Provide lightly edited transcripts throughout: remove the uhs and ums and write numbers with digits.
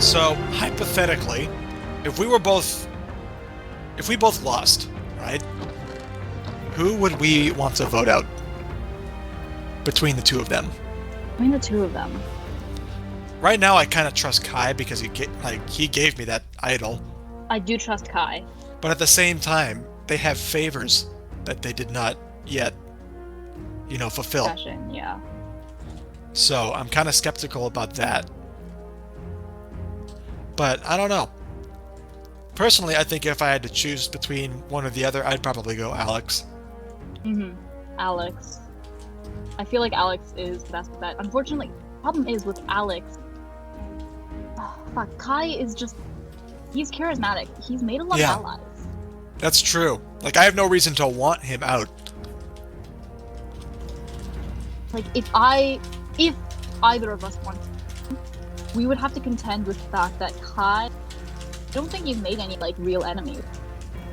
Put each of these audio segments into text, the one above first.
So, hypothetically, if we both lost, right? Who would we want to vote out between the two of them? Between the two of them. Right now, I kind of trust Kai because he gave me that idol. I do trust Kai. But at the same time, they have favors that they did not yet, fulfill. Fashion, yeah. So I'm kind of skeptical about that. But I don't know. Personally, I think if I had to choose between one or the other, I'd probably go Alex. Alex. I feel like Alex is the best bet. Unfortunately, the problem is with Alex. Kai is just... He's charismatic. He's made a lot of allies. That's true. Like, I have no reason to want him out. Like, if either of us wanted, we would have to contend with the fact that Kai... I don't think he's made any, real enemies.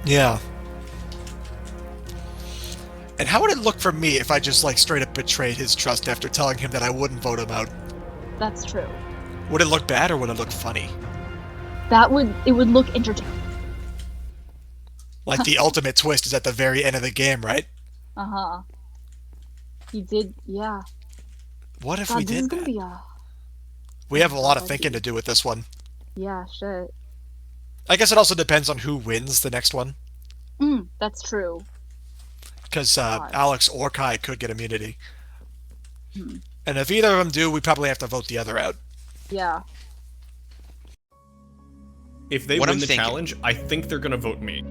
Yeah. And how would it look for me if I just, straight up betrayed his trust after telling him that I wouldn't vote him out? That's true. Would it look bad or would it look funny? It would look entertaining. Like the ultimate twist is at the very end of the game, right? Uh-huh. He did, yeah. What if we did that? Be we have a lot of thinking to do with this one. Yeah, shit. I guess it also depends on who wins the next one. That's true. Because Alex or Kai could get immunity. And if either of them do, we probably have to vote the other out. Yeah. If they win the challenge, I think they're gonna vote me.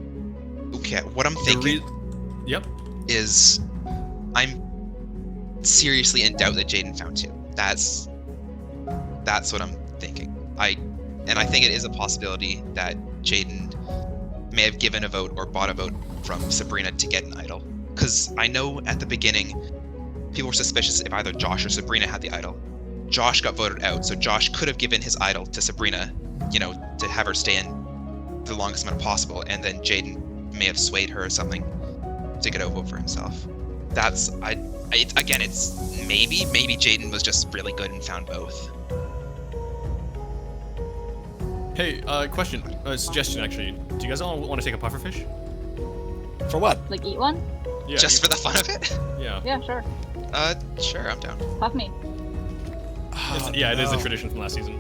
Okay, what I'm thinking is I'm seriously in doubt that Jaden found two. That's what I'm thinking. I think it is a possibility that Jaden may have given a vote or bought a vote from Sabrina to get an idol. Because I know at the beginning, people were suspicious if either Josh or Sabrina had the idol. Josh got voted out, so Josh could have given his idol to Sabrina, to have her stay in for the longest amount possible, and then Jaden may have swayed her or something to get a vote for himself. Again, it's maybe Jaden was just really good and found both. Hey, question, suggestion actually. Do you guys all want to take a pufferfish? For what? Eat one? Yeah. Just for the fun of it? Yeah. Yeah, sure. Sure, I'm down. Puff me. It is a tradition from last season.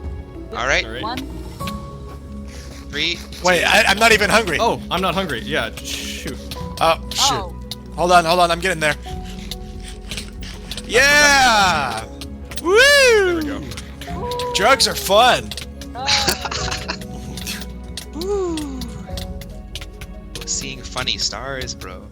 All right. 1. 3. Wait, I'm not even hungry. Oh, I'm not hungry. Yeah, shoot. Oh, shoot. Hold on, I'm getting there. Yeah! Woo! There we go. Drugs are fun. Seeing funny stars, bro.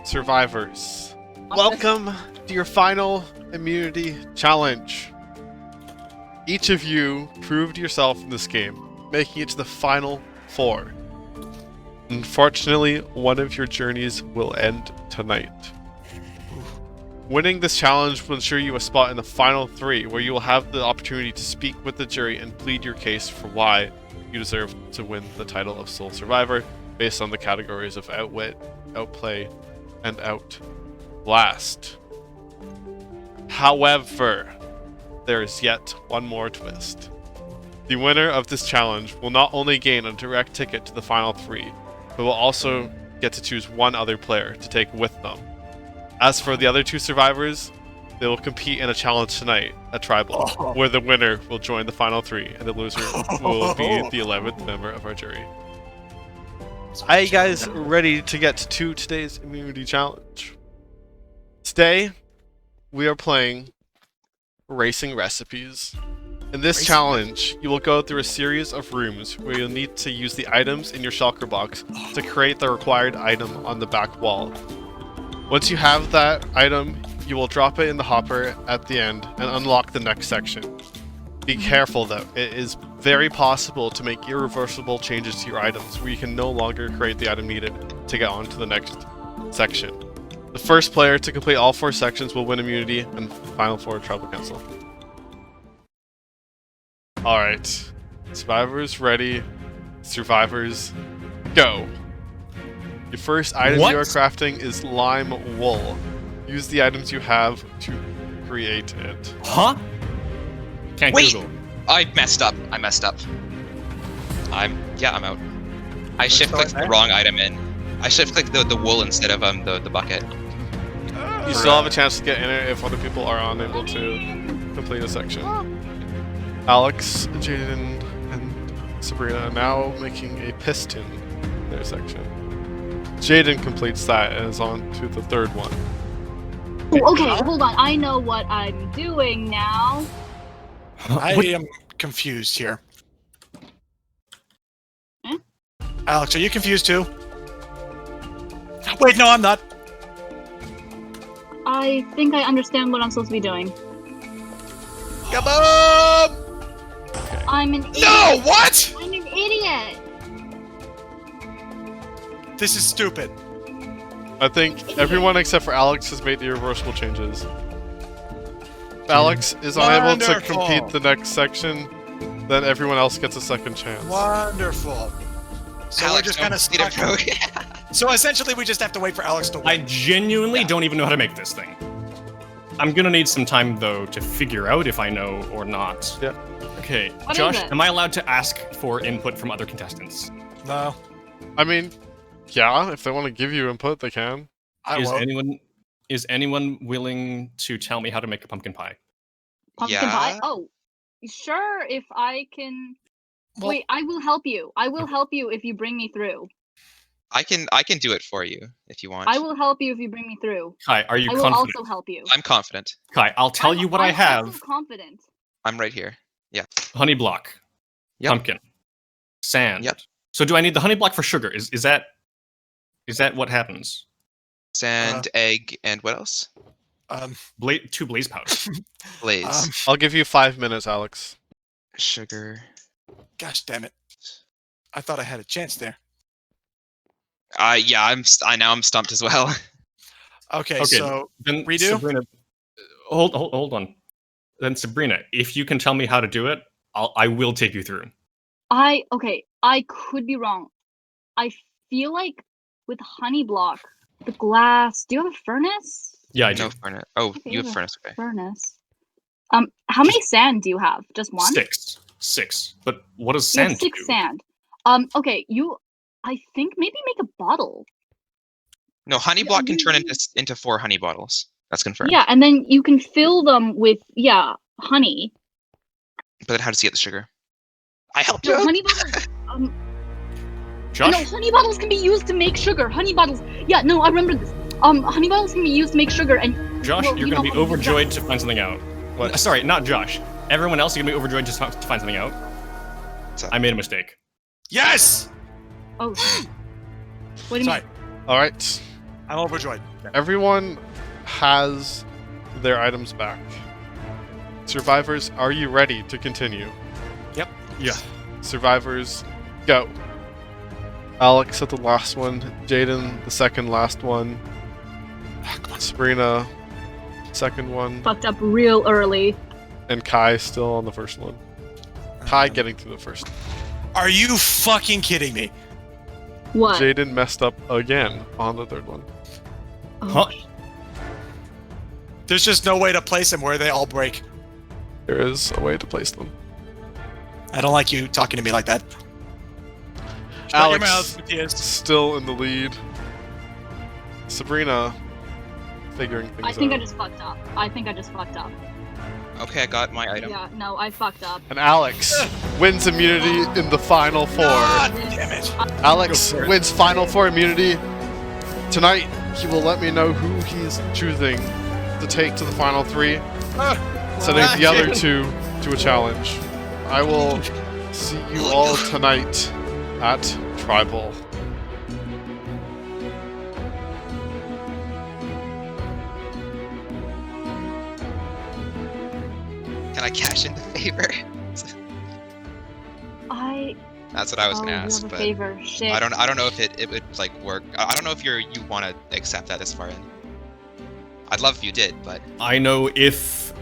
Survivors, welcome to your final immunity challenge. Each of you proved yourself in this game, making it to the final 4. Unfortunately, one of your journeys will end tonight. Winning this challenge will ensure you a spot in the final 3, where you will have the opportunity to speak with the jury and plead your case for why you deserve to win the title of Sole Survivor, based on the categories of Outwit, Outplay, and Outlast. However, there is yet one more twist. The winner of this challenge will not only gain a direct ticket to the final 3, but will also get to choose one other player to take with them. As for the other 2 survivors, they will compete in a challenge tonight at Tribal, where the winner will join the final 3, and the loser will be the 11th member of our jury. Are you guys ready to get to today's immunity challenge? Today, we are playing Racing Recipes. In this challenge, you will go through a series of rooms where you'll need to use the items in your shulker box to create the required item on the back wall. Once you have that item, you will drop it in the hopper at the end and unlock the next section. Be careful though, it is very possible to make irreversible changes to your items where you can no longer create the item needed to get on to the next section. The first player to complete all 4 sections will win immunity and final 4 Tribal Council. Alright, survivors ready, survivors go. Your first item you are crafting is lime wool. Use the items you have to create it. Huh? Can't Wait! Google. I messed up. I'm out. I shift clicked the wrong item in. I shift clicked the wool instead of the bucket. You still have a chance to get in it if other people are unable to complete a section. Alex, Jaden, and Sabrina are now making a piston in their section. Jaden completes that and is on to the 3rd one. Okay, hold on. I know what I'm doing now. I am confused here. Alex, are you confused too? Wait, no, I'm not. I think I understand what I'm supposed to be doing. Come on! I'm an idiot. No, what? I'm an idiot. This is stupid. I think everyone except for Alex has made the irreversible changes. If Alex is unable to complete the next section, then everyone else gets a second chance. Wonderful. So Alex, we're just kind of stuck. So essentially, we just have to wait for Alex to win. I genuinely don't even know how to make this thing. I'm gonna need some time though to figure out if I know or not. Yeah. Okay, What Josh, is it? am I allowed to ask for input from other contestants? No, I mean, yeah, if they want to give you input, they can. I Is won't. anyone willing to tell me how to make a pumpkin pie? Pumpkin pie? Oh, sure, if I can... Well- Wait, I will help you. I will help you if you bring me through. I can do it for you if you want. I will help you if you bring me through. Kai, are you I will confident? also help you. I'm confident. Kai, I'll tell you what I I'm have. also confident. I'm right here. Honey block. Yep. Pumpkin. Sand. Yep. So do I need the honey block for sugar? Is that what happens? Sand, egg, and what else? Two blaze powders. Blaze. I'll give you 5 minutes, Alex. Sugar. Gosh damn it! I thought I had a chance there. Yeah, I'm stumped as well. Okay, so then redo? Sabrina, hold on. Then Sabrina, if you can tell me how to do it, I will take you through. Okay, I could be wrong. I feel like with honey block, the glass... Do you have a furnace? Yeah, I do. No furnace. Oh, Okay, you have yeah. furnace. Okay. Furnace. How many sand do you have? Just one? Six. But what does You have sand 6 do? sand. Okay, I think maybe make a bottle. No, honey block can turn into 4 honey bottles. That's confirmed. Yeah, and then you can fill them with honey. But then how does he get the sugar? I helped No, you. honey bottles. Josh? No, honey bottles can be used to make sugar. Honey bottles. Yeah, no, I remember this. Honey bottles can be used to make sugar, and Josh, well, you're you going to know be what? overjoyed to find something out. What? Sorry, not Josh. Everyone else is going to be overjoyed to find something out. What's up? I made a mistake. yes. Oh, what do you Sorry, mean? Alright. I'm overjoyed. Everyone has their items back. Survivors, are you ready to continue? Yeah. Survivors, go. Alex at the last one, Jaden the second last one, Sabrina second one, Fucked up real early. and Kai still on the first one. Kai getting to the first. Are you fucking kidding me? What? Jaden messed up again on the third one. Oh, Huh? There's just no way to place them where they all break. There is a way to place them. I don't like you talking to me like that. Shut your Alex mouth, Matthias. still in the lead. Sabrina figuring things out. I think I just fucked up. Okay, I got my item. Yeah, no, I fucked up. And Alex wins immunity in the final 4. God damn it. Alex wins final 4 immunity. Tonight, he will let me know who he's choosing to take to the final 3, sending the other 2 to a challenge. I will see you all tonight at Tribal. Can I cash in the favor? That's what I was gonna ask, but favor. Shit. I don't know if it would like work. I don't know if you want to accept that this far in. I'd love if you did, but I know if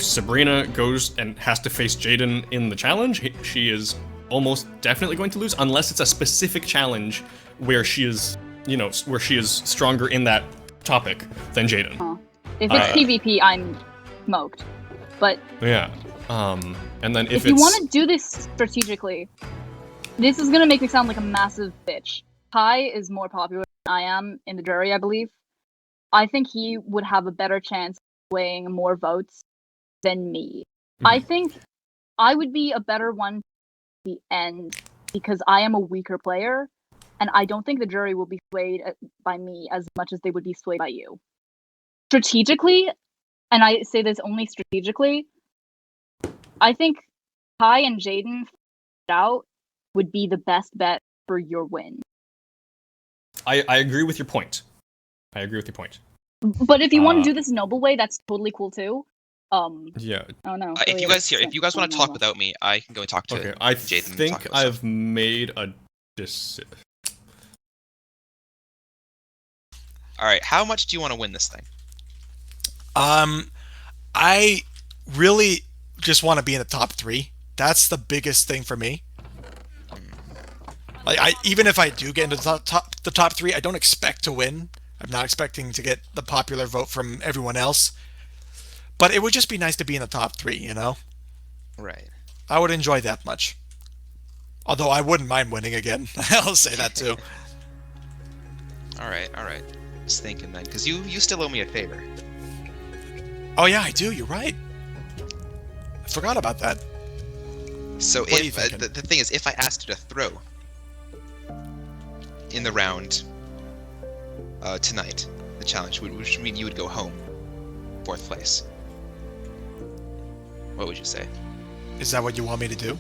Sabrina goes and has to face Jaden in the challenge, she is almost definitely going to lose, unless it's a specific challenge where she is, where she is stronger in that topic than Jaden. If it's PvP, I'm smoked. But yeah, and then if you want to do this strategically, this is gonna make me sound like a massive bitch. Kai is more popular than I am in the jury, I believe. I think he would have a better chance of weighing more votes than me. Mm-hmm. I think I would be a better one at the end because I am a weaker player, and I don't think the jury will be swayed by me as much as they would be swayed by you. Strategically, and I say this only strategically, I think Kai and Jaden out would be the best bet for your win. I agree with your point. But if you want to do this noble way, that's totally cool too. Yeah. Oh no. if you guys want to talk without me, I can go and talk to Okay, I Jaden. think I've made a decision. All right, how much do you want to win this thing? I really just want to be in the top 3. That's the biggest thing for me. Like, even if I do get into the top 3, I don't expect to win. I'm not expecting to get the popular vote from everyone else. But it would just be nice to be in the top 3, you know? Right. I would enjoy that much. Although I wouldn't mind winning again. I'll say that too. All right. Just thinking then, because you still owe me a favor. Oh yeah, I do. You're right. I forgot about that. So What are you if thinking? the thing is, if I asked you to throw in the round tonight, the challenge, which would mean you would go home, 4th place. What would you say? Is that what you want me to do?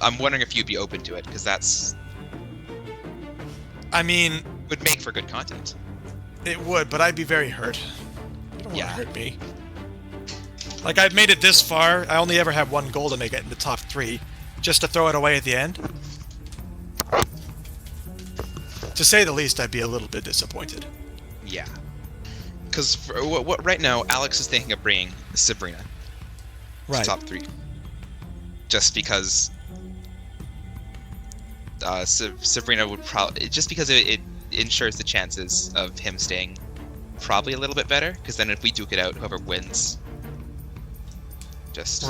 I'm wondering if you'd be open to it, because that's I mean, would make for good content. it would, but I'd be very hurt. You don't want Yeah. to hurt me. Like, I've made it this far. I only ever have one goal to make it in the top 3. Just to throw it away at the end? To say the least, I'd be a little bit disappointed. Yeah. Because what right now, Alex is thinking of bringing Sabrina to Right. top 3. Just because Sabrina would probably... Just because it ensures the chances of him staying probably a little bit better. Because then if we duke it out, whoever wins just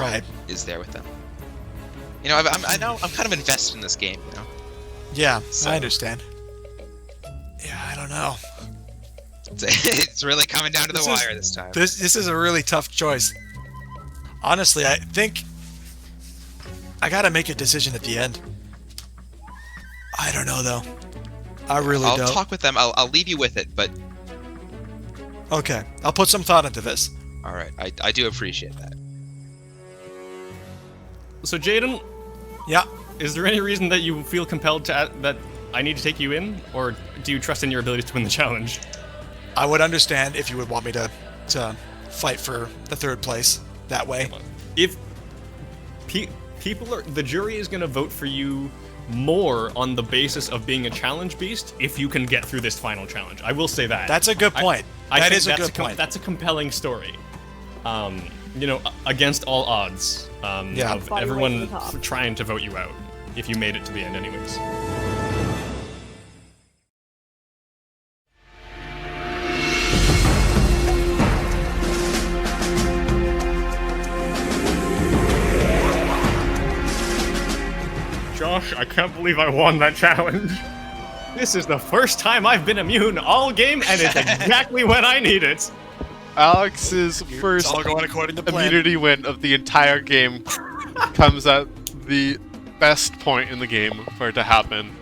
is there with them. You know, I know I'm kind of invested in this game, you know? Yeah, So- I understand. Yeah, I don't know. It's really coming down to the wire this time. This is a really tough choice. Honestly, I think I gotta make a decision at the end. I don't know though. I really I'll don't. talk with them. I'll leave you with it, but Okay, I'll put some thought into this. all right. I do appreciate that. So Jaden, Yeah. is there any reason that you feel compelled to that I need to take you in, or do you trust in your abilities to win the challenge? I would understand if you would want me to fight for the 3rd place that way. If the jury is going to vote for you more on the basis of being a challenge beast if you can get through this final challenge. I will say that. That's a good point. I That think is a good point. That's a compelling story. You know, against all odds Yeah. of Body everyone weight to the top. trying to vote you out if you made it to the end anyways. gosh, I can't believe I won that challenge. This is the first time I've been immune all game, and it's exactly when I need it. Alex's first all going according to plan. immunity win of the entire game comes at the best point in the game for it to happen.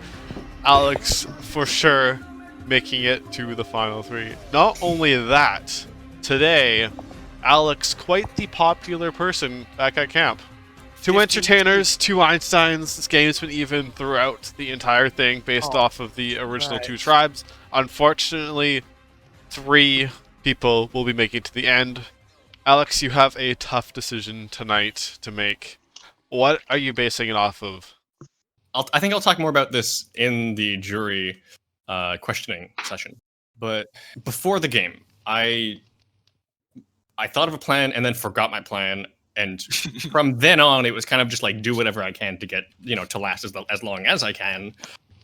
Alex, for sure, making it to the final 3. Not only that, today, Alex, quite the popular person back at camp. 2 entertainers, 2 Einsteins. This game's been even throughout the entire thing based off of the original 2 tribes. Unfortunately, 3 people will be making it to the end. Alex, you have a tough decision tonight to make. What are you basing it off of? I think I'll talk more about this in the jury questioning session. But before the game, I thought of a plan and then forgot my plan. And from then on, it was kind of just like do whatever I can to get, to last as long as I can.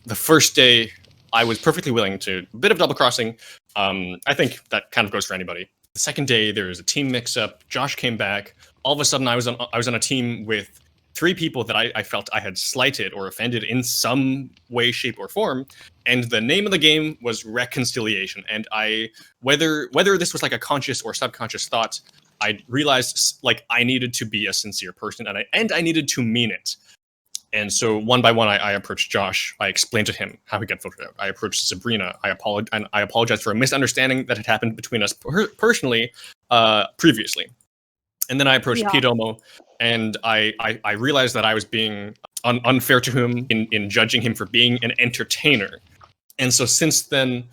The first day, I was perfectly willing to a bit of double crossing. I think that kind of goes for anybody. The second day, there was a team mix-up. Josh came back. All of a sudden, I was on a team with 3 people that I felt I had slighted or offended in some way, shape, or form. And the name of the game was Reconciliation. And whether this was like a conscious or subconscious thought, I realized like I needed to be a sincere person, and I needed to mean it. And so one by one, I approached Josh. I explained to him how he got filtered out. I approached Sabrina. I apologized for a misunderstanding that had happened between us personally previously. And then I approached Piedomo, and I realized that I was being unfair to him in judging him for being an entertainer. And so since then,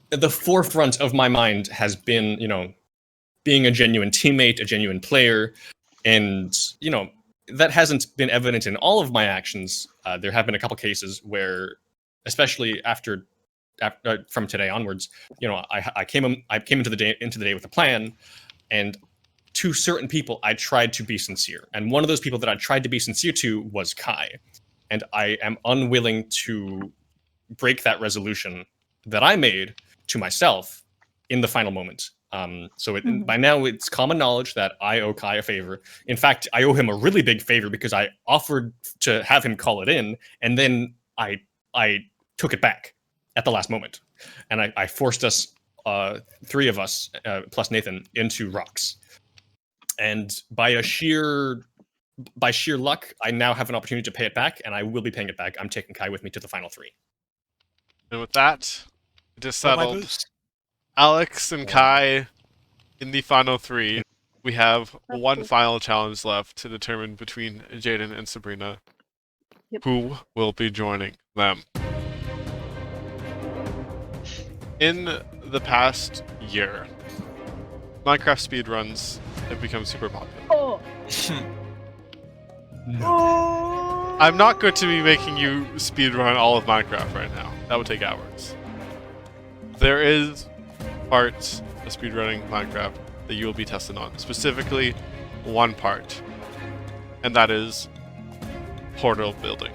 the forefront of my mind has been, being a genuine teammate, a genuine player, and, that hasn't been evident in all of my actions. There have been a couple cases where, especially after from today onwards, I came into the day with a plan, and to certain people, I tried to be sincere. And one of those people that I tried to be sincere to was Kai. And I am unwilling to break that resolution that I made to myself in the final moment. By now, it's common knowledge that I owe Kai a favor. In fact, I owe him a really big favor because I offered to have him call it in, and then I took it back at the last moment. And I forced us, 3 of us, plus Nathan, into rocks. And by sheer luck, I now have an opportunity to pay it back, and I will be paying it back. I'm taking Kai with me to the final 3. And with that, it is settled. Alex and Kai in the final 3. We have one final challenge left to determine between Jaden and Sabrina who will be joining them. In the past year, Minecraft speedruns have become super popular. No. I'm not going to be making you speedrun all of Minecraft right now. That would take hours. There is parts of speedrunning Minecraft that you will be tested on. Specifically, one part. And that is portal building.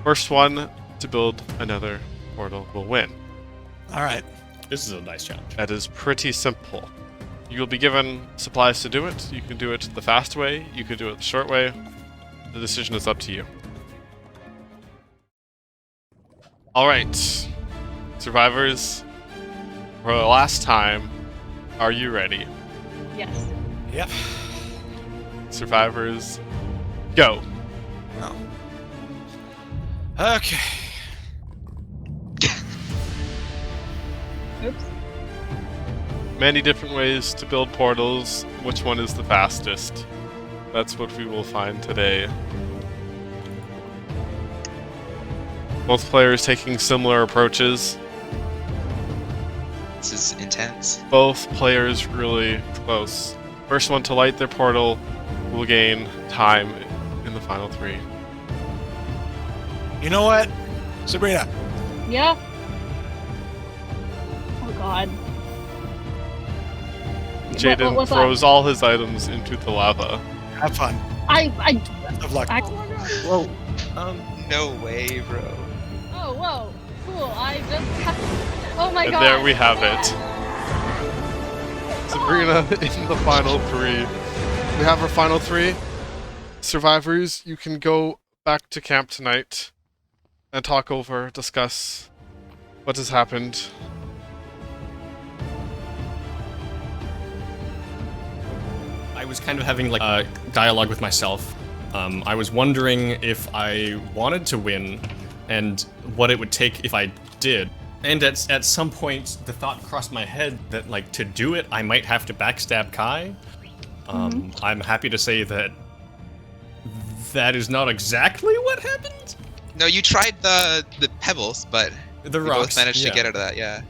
First one to build another portal will win. Alright. This is a nice challenge. That is pretty simple. You will be given supplies to do it. You can do it the fast way. You can do it the short way. The decision is up to you. Alright. Survivors, for the last time, are you ready? Yes. Yep. Survivors, go. No. Okay. Oops. Many different ways to build portals. Which one is the fastest? That's what we will find today. Both players taking similar approaches. This is intense. Both players really close. First one to light their portal will gain time in the final 3. You know what? Sabrina. Yeah. Oh god. Jaden What's throws that? all his items into the lava. Have fun. Best of luck. Whoa. No way, bro. Oh, whoa. Cool. I just... Oh my And god. there we have it. Sabrina in the final 3. We have our final 3. Survivors, you can go back to camp tonight and discuss what has happened. I was kind of having like a dialogue with myself. I was wondering if I wanted to win and what it would take if I did. And at some point, the thought crossed my head that, like, to do it, I might have to backstab Kai. I'm happy to say that that is not exactly what happened. No, you tried the pebbles, but the we rocks, both managed to get out of that, yeah.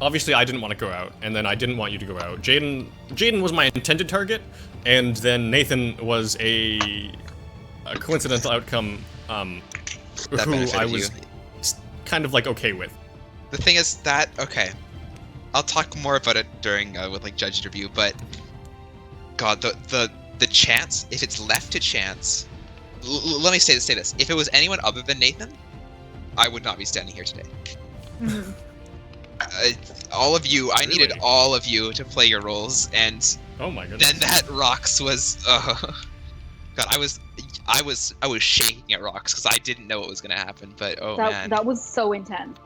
Obviously, I didn't want to go out, and then I didn't want you to go out. Jaden was my intended target, and then Nathan was a coincidental outcome That who benefited I was you. kind of like okay with. The thing is that, okay, I'll talk more about it during with like judge interview, but God, the chance, if it's left to chance, let me say this, if it was anyone other than Nathan, I would not be standing here today. All of you, I needed all of you to play your roles, and oh my goodness. then that rocks was, God, I was shaking at rocks because I didn't know what was gonna happen, but man. That was so intense.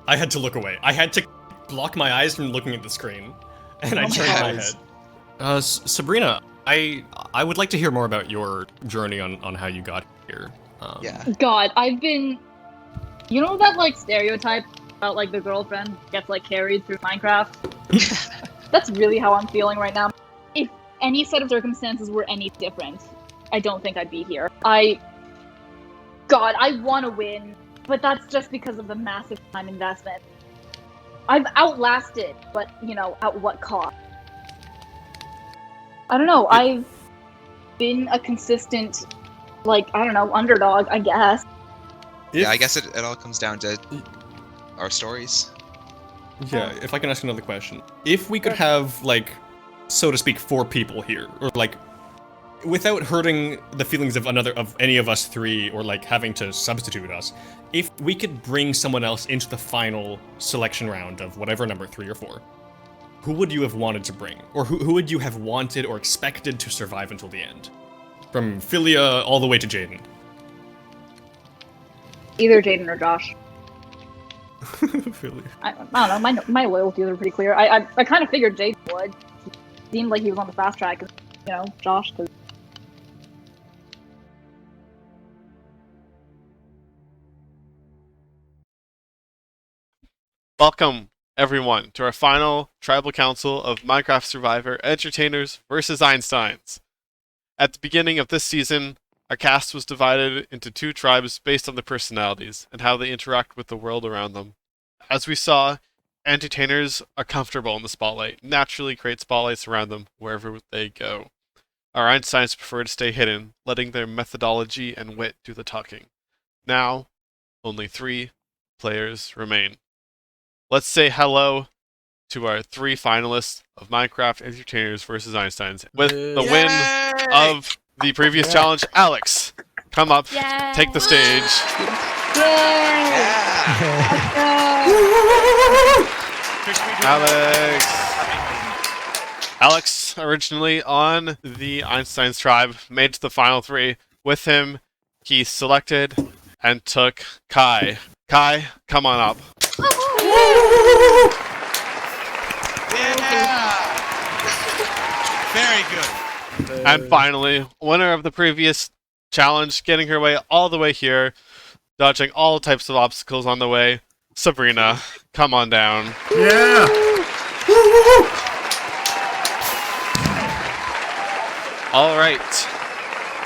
I had to look away. I had to block my eyes from looking at the screen, and I turned my head. Sabrina, I would like to hear more about your journey on how you got here. Yeah. God, I've been, you know that like stereotype about like the girlfriend gets like carried through Minecraft? That's really how I'm feeling right now. If any set of circumstances were any different, I don't think I'd be here. I want to win, but that's just because of the massive time investment. I've outlasted, but, you know, at what cost? I don't know, I've been a consistent, like, I don't know, underdog, I guess. Yeah, I guess it all comes down to our stories. Yeah, if I can ask another question. If we could have, like, so to speak, 4 people here, or like, without hurting the feelings of any of us 3, or like having to substitute us, if we could bring someone else into the final selection round of whatever number, 3 or 4, who would you have wanted to bring? Or who would you have wanted or expected to survive until the end? From Philia all the way to Jaden. Either Jaden or Josh. Philia. I don't know, my loyalties are pretty clear. I kind of figured Jaden would. He seemed like he was on the fast track, you know, Josh, because Welcome, everyone, to our final Tribal Council of Minecraft Survivor Entertainers vs. Einsteins. At the beginning of this season, our cast was divided into 2 tribes based on their personalities and how they interact with the world around them. As we saw, entertainers are comfortable in the spotlight, naturally create spotlights around them wherever they go. Our Einsteins prefer to stay hidden, letting their methodology and wit do the talking. Now, only 3 players remain. Let's say hello to our 3 finalists of Minecraft Entertainers vs. Einsteins. With the win of the previous challenge, Alex, come up, take the stage. Alex, originally on the Einsteins tribe, made it to the final 3. With him, he selected and took Kai. Kai, come on up. Yeah! Very good. And finally, winner of the previous challenge, getting her way all the way here, dodging all types of obstacles on the way, Sabrina, come on down. Yeah! Alright,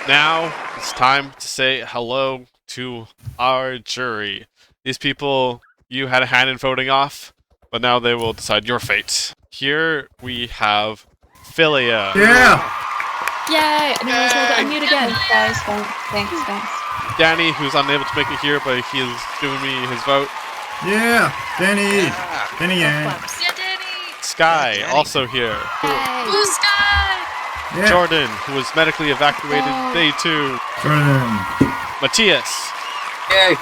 now it's time to say hello to our jury. These people you had a hand in voting off, but now they will decide your fate. Here we have Philia. Yeah! Yay! And then I unmute again. Guys, thanks. Danny, who's unable to make it here, but he is giving me his vote. Yeah! Danny! Danny Yang. Yeah, Danny! Sky, Danny. also here. Yay. Blue sky! Yeah! Jordan, who was medically evacuated day 2. Jordan! Matthias. Yay!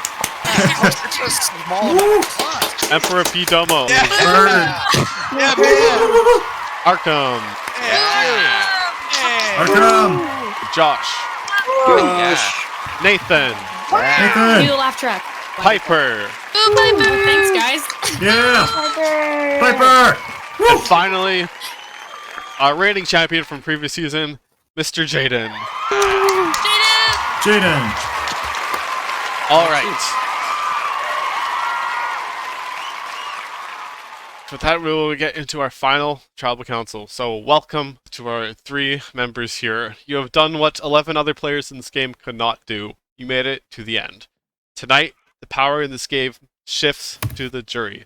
Such a small amount of fun. Emperor P. Domo. Jordan! Yeah, man! Arkham. Yeah! Arkham! Josh. Yeah! Nathan, Nathan. Do the laugh track. Piper, Ooh, Piper. Thanks, guys. Yeah. Piper. Piper. and finally, our reigning champion from previous season, Mr. Jaden. Jaden. All right. With that, we will get into our final tribal council. So, welcome to our 3 members here. You have done what 11 other players in this game could not do. You made it to the end. Tonight, the power in this game shifts to the jury.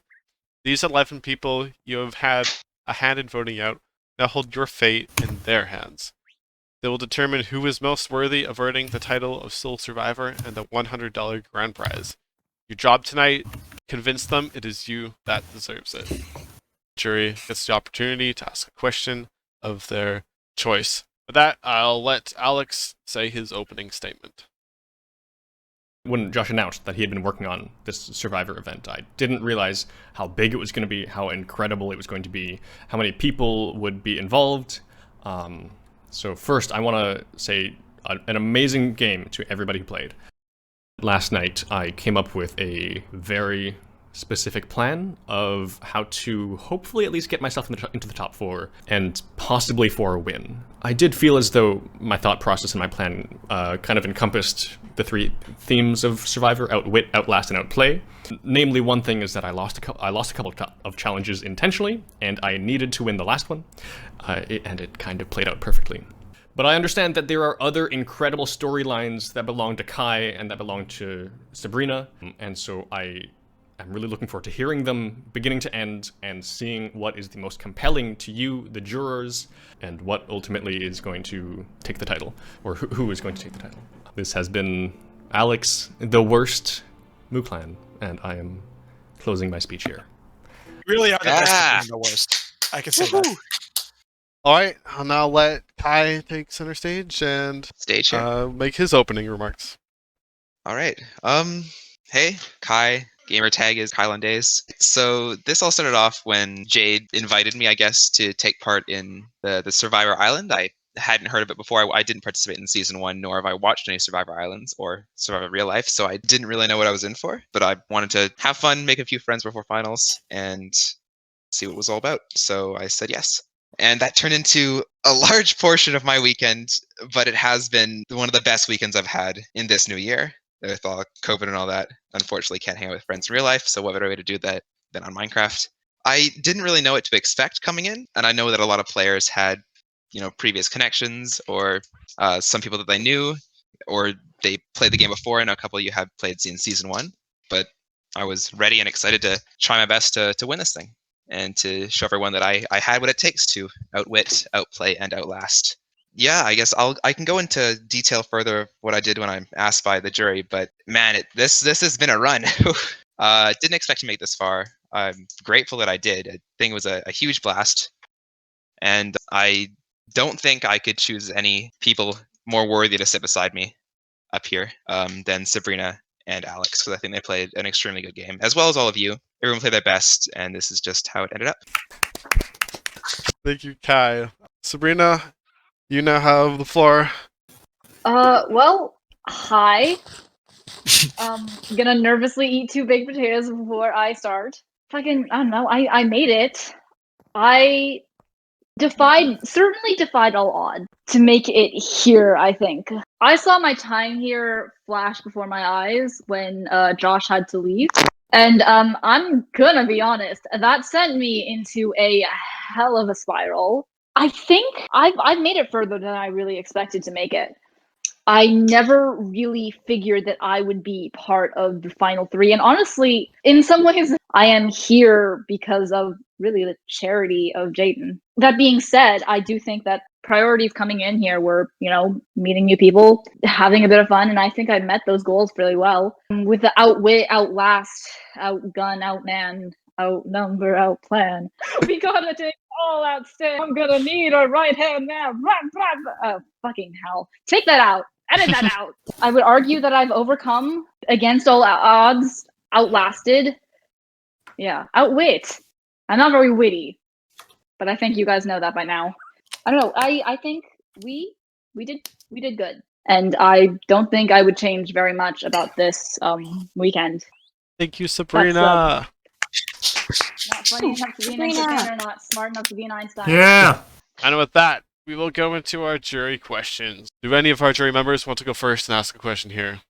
These 11 people you have had a hand in voting out now hold your fate in their hands. They will determine who is most worthy of earning the title of Sole Survivor and the $100 grand prize. Your job tonight, convince them it is you that deserves it. The jury gets the opportunity to ask a question of their choice. With that, I'll let Alex say his opening statement. When Josh announced that he had been working on this Survivor event, I didn't realize how big it was going to be, how incredible it was going to be, how many people would be involved. So first, I want to say an amazing game to everybody who played. Last night, I came up with a very specific plan of how to hopefully at least get myself into the top 4 and possibly for a win. I did feel as though my thought process and my plan kind of encompassed the 3 themes of Survivor: outwit, outlast, and outplay. Namely, one thing is that I lost a couple of challenges intentionally, and I needed to win the last one, and it kind of played out perfectly. But I understand that there are other incredible storylines that belong to Kai and that belong to Sabrina, and so I'm really looking forward to hearing them beginning to end and seeing what is the most compelling to you, the jurors, and what ultimately is going to take the title, or who is going to take the title. This has been Alex, the worst Muklan, and I am closing my speech here. You really are the best at being the worst. I can say that. Alright, I'll now let Kai take center stage and Stage here. make his opening remarks. Alright. Hey, Kai. Gamer tag is Highlandaise. So this all started off when Jade invited me, I guess, to take part in the Survivor Island. I hadn't heard of it before. I didn't participate in Season 1, nor have I watched any Survivor Islands or Survivor Real Life, so I didn't really know what I was in for. But I wanted to have fun, make a few friends before finals, and see what it was all about. So I said yes. And that turned into a large portion of my weekend, but it has been one of the best weekends I've had in this new year. With all COVID and all that, unfortunately can't hang out with friends in real life, so what better way to do that than on Minecraft? I didn't really know what to expect coming in, and I know that a lot of players had, previous connections, or some people that they knew, or they played the game before. I know a couple of you have played in Season 1, but I was ready and excited to try my best to win this thing, and to show everyone that I had what it takes to outwit, outplay, and outlast. Yeah, I guess I can go into detail further of what I did when I'm asked by the jury, but man, this has been a run. Didn't expect to make this far. I'm grateful that I did. I think it was a huge blast, and I don't think I could choose any people more worthy to sit beside me up here than Sabrina and Alex, because I think they played an extremely good game, as well as all of you. Everyone played their best, and this is just how it ended up. Thank you, Kai. Sabrina, you now have the floor. Well, hi. Gonna nervously eat 2 baked potatoes before I start. I don't know, I made it. I certainly defied all odds to make it here, I think. I saw my time here flash before my eyes when Josh had to leave. And I'm gonna be honest, that sent me into a hell of a spiral. I think I've made it further than I really expected to make it. I never really figured that I would be part of the final 3. And honestly, in some ways, I am here because of really the charity of Jaden. That being said, I do think that priorities coming in here were, meeting new people, having a bit of fun, and I think I met those goals really well. With the outwit, outlast, outgun, outman, outnumber, outplan. We gotta take all out stand. I'm gonna need a right hand man. Oh, fucking hell. Take that out. Edit that out. I would argue that I've overcome, against all odds, outlasted. Yeah, outwit. I'm not very witty, but I think you guys know that by now. I don't know. I think we did good. And I don't think I would change very much about this weekend. Thank you, Sabrina. Not funny enough to be an entertainer, not smart enough to be an Einstein. Yeah. And with that, we will go into our jury questions. Do any of our jury members want to go first and ask a question here?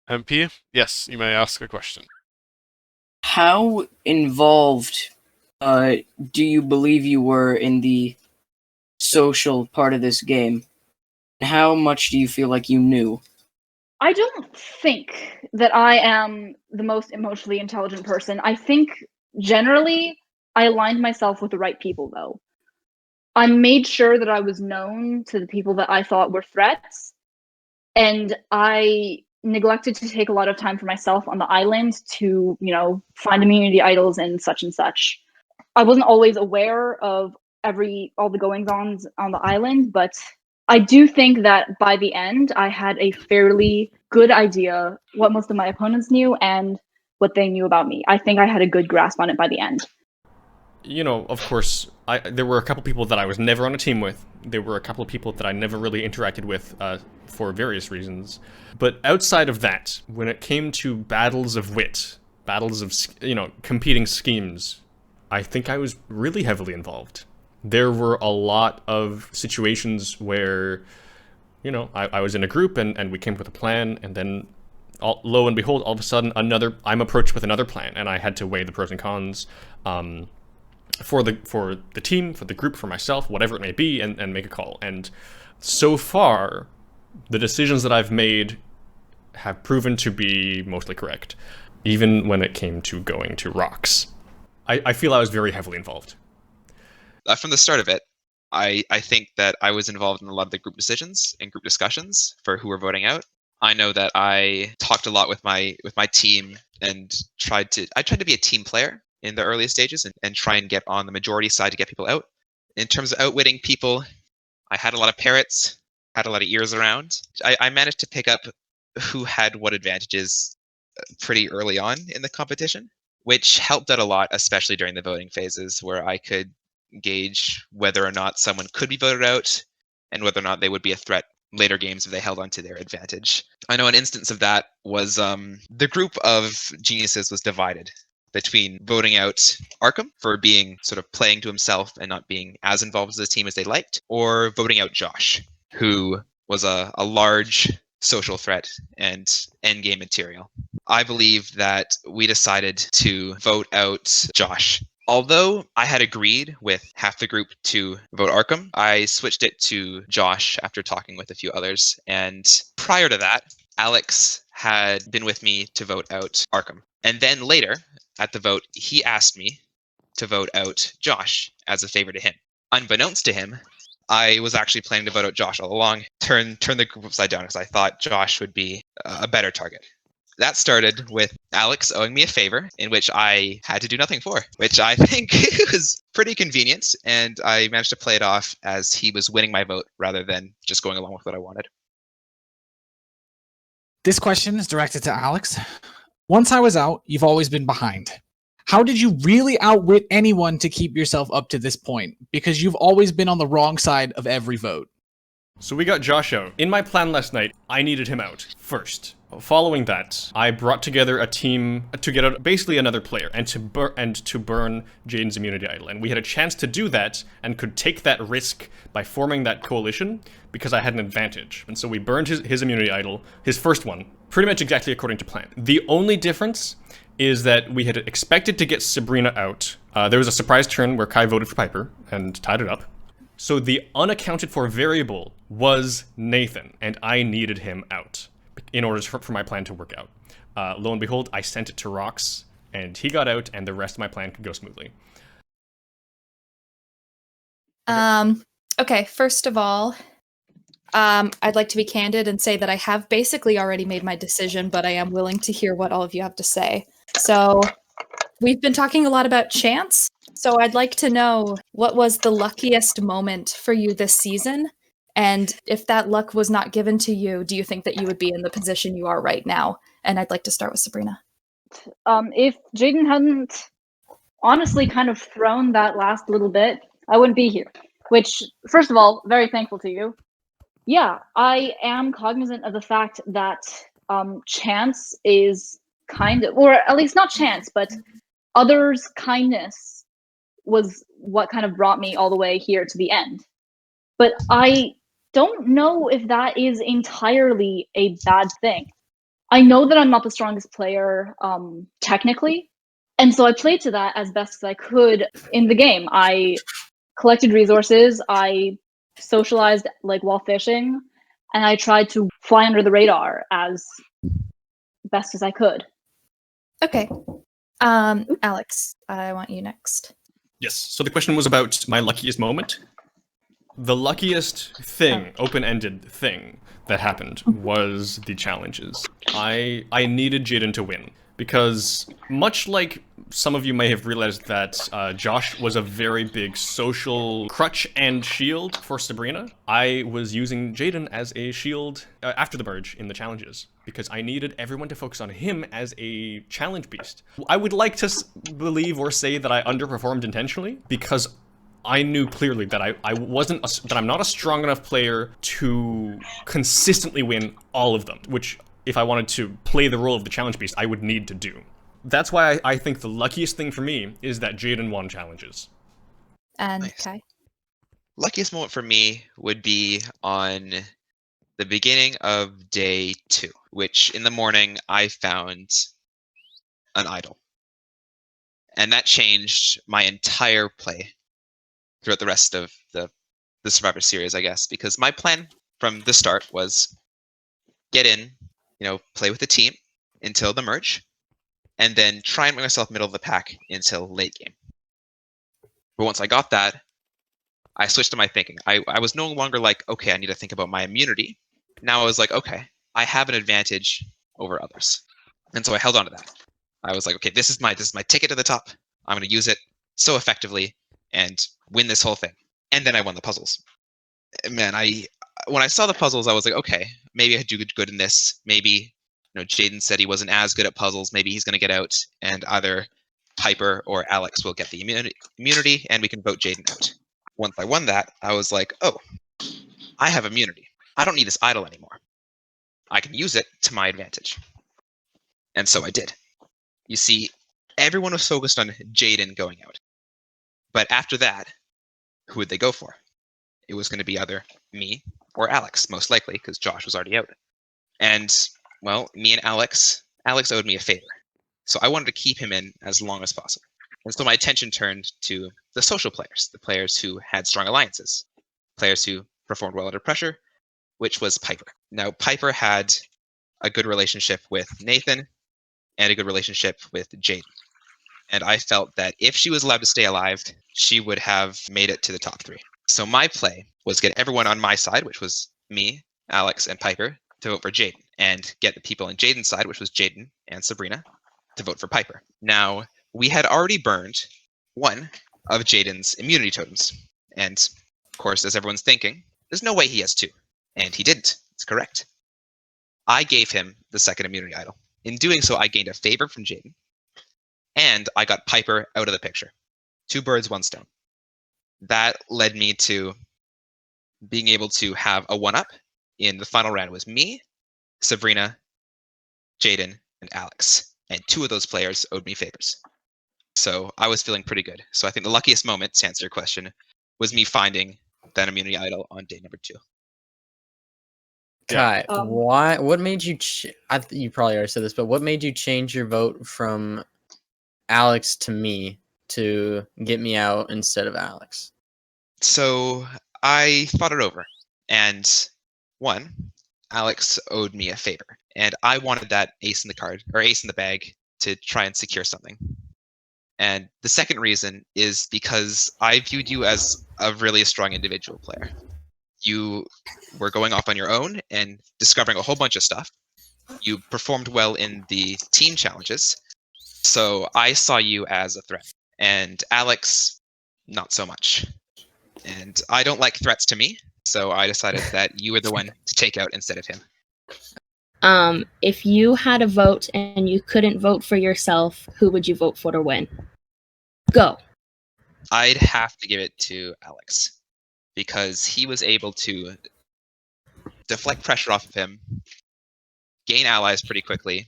MP? Yes, you may ask a question. How involved do you believe you were in the social part of this game? How much do you feel like you knew? I don't think that I am the most emotionally intelligent person. I think generally I aligned myself with the right people, though. I made sure that I was known to the people that I thought were threats, and I neglected to take a lot of time for myself on the island to, find immunity idols and such. I wasn't always aware of all the goings-ons on the island, but I do think that by the end, I had a fairly good idea what most of my opponents knew and what they knew about me. I think I had a good grasp on it by the end. Of course, there were a couple people that I was never on a team with. There were a couple of people that I never really interacted with for various reasons. But outside of that, when it came to battles of wit, battles of, competing schemes, I think I was really heavily involved. There were a lot of situations where, I was in a group and we came up with a plan, and then lo and behold, all of a sudden I'm approached with another plan, and I had to weigh the pros and cons for the team, for the group, for myself, whatever it may be, and make a call. And so far, the decisions that I've made have proven to be mostly correct, even when it came to going to rocks. I feel I was very heavily involved. From the start of it, I think that I was involved in a lot of the group decisions and group discussions for who were voting out. I know that I talked a lot with my team and tried to be a team player in the earliest stages and try and get on the majority side to get people out. In terms of outwitting people, I had a lot of parrots, had a lot of ears around. I managed to pick up who had what advantages pretty early on in the competition, which helped out a lot, especially during the voting phases, where I could gauge whether or not someone could be voted out and whether or not they would be a threat later games if they held on to their advantage. I know an instance of that was the group of geniuses was divided between voting out Arkham for being sort of playing to himself and not being as involved as the team as they liked, or voting out Josh, who was a large social threat and endgame material. I believe that we decided to vote out Josh. Although I had agreed with half the group to vote Arkham, I switched it to Josh after talking with a few others. And prior to that, Alex had been with me to vote out Arkham. And then later, at the vote, he asked me to vote out Josh as a favor to him. Unbeknownst to him, I was actually planning to vote out Josh all along, turn the group upside down, because I thought Josh would be a better target. That started with Alex owing me a favor, in which I had to do nothing for, which I think was pretty convenient, and I managed to play it off as he was winning my vote rather than just going along with what I wanted. This question is directed to Alex. Once I was out, you've always been behind. How did you really outwit anyone to keep yourself up to this point? Because you've always been on the wrong side of every vote. So we got Josh out. In my plan last night, I needed him out first. Following that, I brought together a team to get out basically another player and to burn Jaden's immunity idol. And we had a chance to do that and could take that risk by forming that coalition because I had an advantage. And so we burned his immunity idol, his first one, pretty much exactly according to plan. The only difference is that we had expected to get Sabrina out. There was a surprise turn where Kai voted for Piper and tied it up. So the unaccounted for variable was Nathan, and I needed him out in order for my plan to work out. Lo and behold, I sent it to Rox, and he got out, and the rest of my plan could go smoothly. Okay, first of all, I'd like to be candid and say that I have basically already made my decision, but I am willing to hear what all of you have to say. So, we've been talking a lot about chance, so I'd like to know what was the luckiest moment for you this season, and if that luck was not given to you, do you think that you would be in the position you are right now? And I'd like to start with Sabrina. If Jaden hadn't honestly kind of thrown that last little bit, I wouldn't be here. Which, first of all, very thankful to you. Yeah, I am cognizant of the fact that chance is kind of, or at least not chance, but others' kindness was what kind of brought me all the way here to the end. But I don't know if that is entirely a bad thing. I know that I'm not the strongest player technically, and so I played to that as best as I could in the game. I collected resources, I socialized like while fishing, and I tried to fly under the radar as best as I could. Okay. Alex, I want you next. Yes. So the question was about my luckiest moment. The luckiest thing, open-ended thing that happened was the challenges. I needed Jaden to win because much like some of you may have realized that Josh was a very big social crutch and shield for Sabrina, I was using Jaden as a shield after the merge in the challenges because I needed everyone to focus on him as a challenge beast. I would like to believe or say that I underperformed intentionally because I knew clearly that that I'm not a strong enough player to consistently win all of them, which if I wanted to play the role of the challenge beast, I would need to do. That's why I think the luckiest thing for me is that Jaden won challenges. And Nice. Kai? Luckiest moment for me would be on the beginning of day 2, which in the morning I found an idol. And that changed my entire play throughout the rest of the Survivor series, I guess, because my plan from the start was get in, play with the team until the merge, and then try and make myself middle of the pack until late game. But once I got that, I switched to my thinking. I was no longer like, okay, I need to think about my immunity. Now I was like, okay, I have an advantage over others. And so I held on to that. I was like, okay, this is my ticket to the top. I'm going to use it so effectively and win this whole thing. And then I won the puzzles. Man, when I saw the puzzles, I was like, okay, maybe I do good in this. Maybe, Jaden said he wasn't as good at puzzles. Maybe he's going to get out, and either Piper or Alex will get the immunity, and we can vote Jaden out. Once I won that, I was like, oh, I have immunity. I don't need this idol anymore. I can use it to my advantage. And so I did. You see, everyone was focused on Jaden going out. But after that, who would they go for? It was going to be either me or Alex, most likely, because Josh was already out. And, well, me and Alex owed me a favor. So I wanted to keep him in as long as possible. And so my attention turned to the social players, the players who had strong alliances, players who performed well under pressure, which was Piper. Now, Piper had a good relationship with Nathan and a good relationship with Jaden. And I felt that if she was allowed to stay alive, she would have made it to the top 3. So my play was get everyone on my side, which was me, Alex, and Piper, to vote for Jaden, and get the people on Jaden's side, which was Jaden and Sabrina, to vote for Piper. Now, we had already burned one of Jaden's immunity totems. And, of course, as everyone's thinking, there's no way he has 2. And he didn't. It's correct. I gave him the second immunity idol. In doing so, I gained a favor from Jaden, and I got Piper out of the picture. 2 birds, 1 stone. That led me to being able to have a 1-up in the final round. It was me, Sabrina, Jaden, and Alex. And 2 of those players owed me favors. So I was feeling pretty good. So I think the luckiest moment, to answer your question, was me finding that immunity idol on day number 2. Kai, what made you you probably already said this, but what made you change your vote from Alex to me to get me out instead of Alex? So I thought it over, and 1, Alex owed me a favor, and I wanted that ace in the bag to try and secure something. And the second reason is because I viewed you as a really strong individual player. You were going off on your own and discovering a whole bunch of stuff. You performed well in the team challenges, so I saw you as a threat. And Alex, not so much. And I don't like threats to me, so I decided that you were the one to take out instead of him. If you had a vote and you couldn't vote for yourself, who would you vote for to win? Go. I'd have to give it to Alex, because he was able to deflect pressure off of him, gain allies pretty quickly,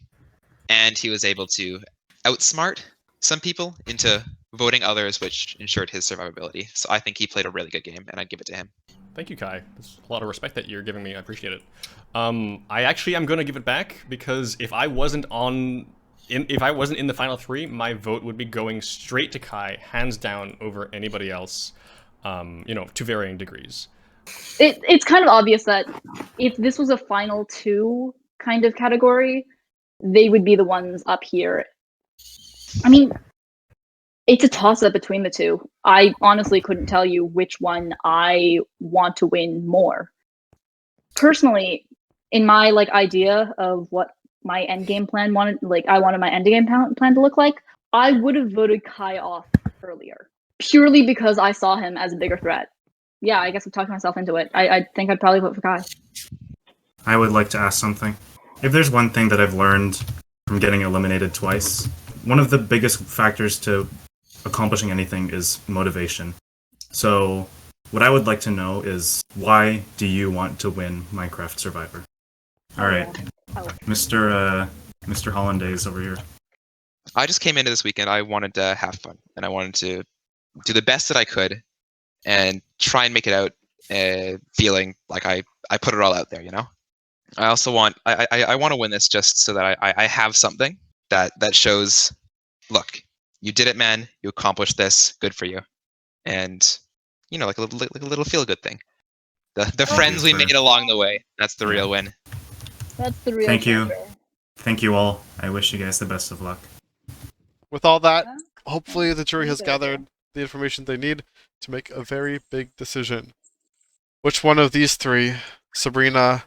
and he was able to outsmart some people into voting others, which ensured his survivability. So I think he played a really good game, and I'd give it to him. Thank you, Kai. There's a lot of respect that you're giving me. I appreciate it. I actually am going to give it back because if I wasn't in the final 3, my vote would be going straight to Kai, hands down, over anybody else. To varying degrees. It's kind of obvious that if this was a final 2 kind of category, they would be the ones up here. I mean, it's a toss-up between the two. I honestly couldn't tell you which one I want to win more. Personally, in my idea of what my endgame plan wanted, I wanted my endgame plan to look like, I would have voted Kai off earlier, purely because I saw him as a bigger threat. Yeah, I guess I've talked myself into it. I think I'd probably vote for Kai. I would like to ask something. If there's one thing that I've learned from getting eliminated twice, one of the biggest factors to accomplishing anything is motivation. So, what I would like to know is, why do you want to win Minecraft Survivor? Alright, Mr. Hollandaise over here. I just came into this weekend, I wanted to have fun, and I wanted to do the best that I could, and try and make it out feeling like I put it all out there, I also want, I want to win this just so that I have something that shows, look, you did it, man, you accomplished this, good for you. And, like a little feel-good thing. The friends we made along the way, that's the real win. That's the real Thank you. treasure. Thank you all. I wish you guys the best of luck. With all that, hopefully the jury has gathered the information they need to make a very big decision. Which one of these 3, Sabrina,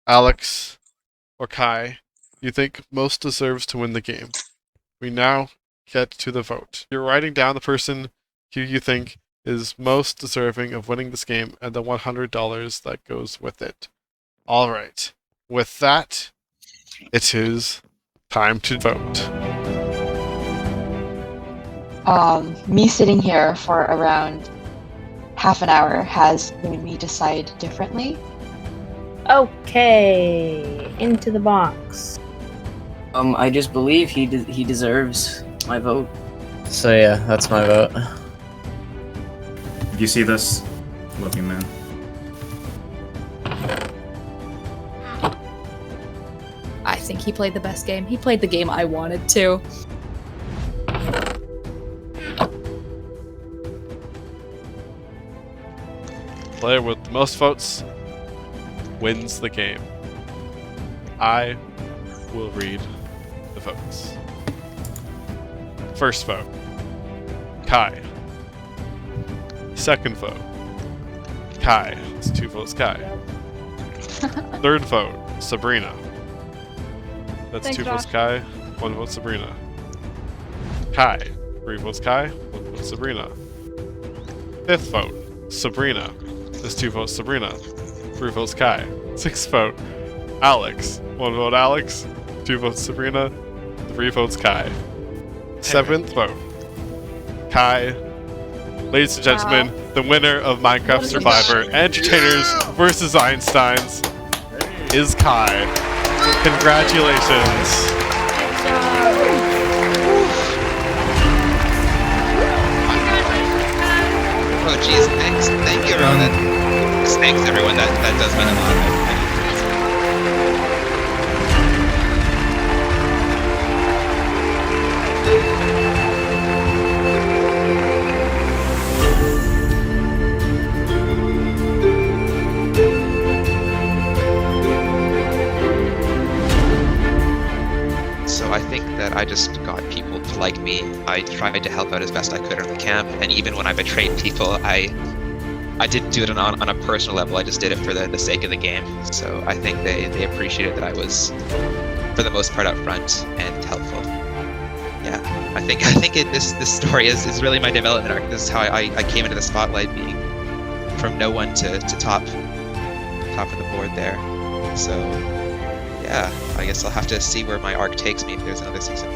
Alex, or Kai, you think most deserves to win the game? We now get to the vote. You're writing down the person who you think is most deserving of winning this game and the $100 that goes with it. Alright, with that, it is time to vote. Me sitting here for around half an hour has made me decide differently. Okay, into the box. I just believe he deserves my vote. So yeah, that's my vote. If you see this, love you, man. I think he played the best game. He played the game I wanted to. Player with the most votes wins the game. I will read the votes. First vote, Kai. Second vote, Kai. It's 2 votes, Kai. Third vote, Sabrina. That's Thanks, 2 votes, Josh. Kai. 1 vote, Sabrina. Kai. 3 votes, Kai. 1 vote, Sabrina. Fifth vote, Sabrina. That's 2 votes, Sabrina. 3 votes, Kai. Sixth vote, Alex. 1 vote, Alex. 2 votes, Sabrina. 3 votes, Kai. Seventh vote, Kai. Ladies and gentlemen, the winner of Minecraft Survivor Entertainers vs. Einsteins is Kai. Congratulations. Oh geez, thanks. Thank you, everyone. Thanks everyone. That does mean a lot. So I think that I just got people to like me. I tried to help out as best I could in the camp, and even when I betrayed people, I didn't do it on a personal level. I just did it for the sake of the game. So I think they appreciated that I was, for the most part, up front and helpful. Yeah, I think this story is really my development arc. This is how I came into the spotlight, being from no one to top of the board there. So yeah, I guess I'll have to see where my arc takes me if there's another season.